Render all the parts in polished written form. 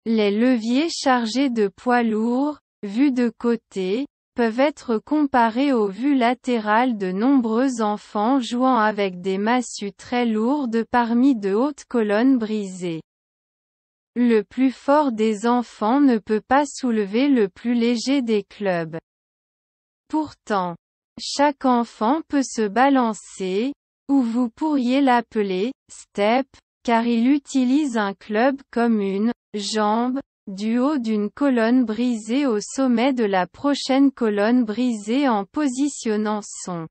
Les leviers chargés de poids lourds, vus de côté, peuvent être comparés aux vues latérales de nombreux enfants jouant avec des massues très lourdes parmi de hautes colonnes brisées. Le plus fort des enfants ne peut pas soulever le plus léger des clubs. Pourtant, chaque enfant peut se balancer, ou vous pourriez l'appeler « step », car il utilise un club comme une « jambe », du haut d'une colonne brisée au sommet de la prochaine colonne brisée en positionnant son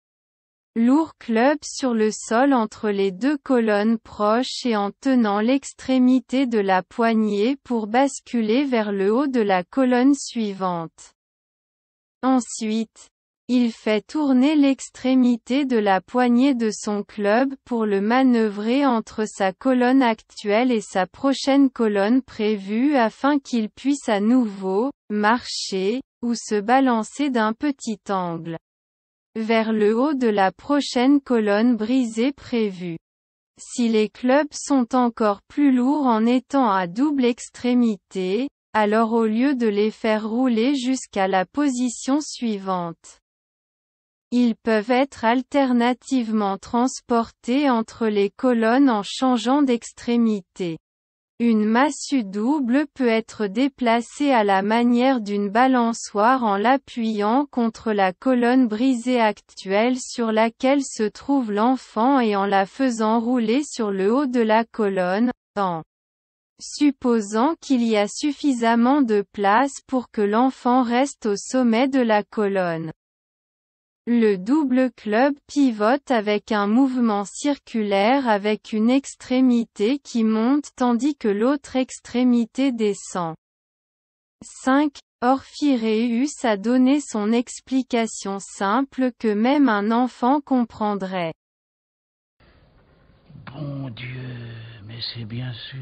lourd club sur le sol entre les deux colonnes proches et en tenant l'extrémité de la poignée pour basculer vers le haut de la colonne suivante. Ensuite, il fait tourner l'extrémité de la poignée de son club pour le manœuvrer entre sa colonne actuelle et sa prochaine colonne prévue afin qu'il puisse à nouveau marcher, ou se balancer d'un petit angle vers le haut de la prochaine colonne brisée prévue. Si les clubs sont encore plus lourds en étant à double extrémité, alors au lieu de les faire rouler jusqu'à la position suivante, ils peuvent être alternativement transportés entre les colonnes en changeant d'extrémité. Une massue double peut être déplacée à la manière d'une balançoire en l'appuyant contre la colonne brisée actuelle sur laquelle se trouve l'enfant et en la faisant rouler sur le haut de la colonne, en supposant qu'il y a suffisamment de place pour que l'enfant reste au sommet de la colonne. Le double club pivote avec un mouvement circulaire avec une extrémité qui monte tandis que l'autre extrémité descend. 5. Orphireus a donné son explication simple que même un enfant comprendrait. Bon Dieu, mais c'est bien sûr.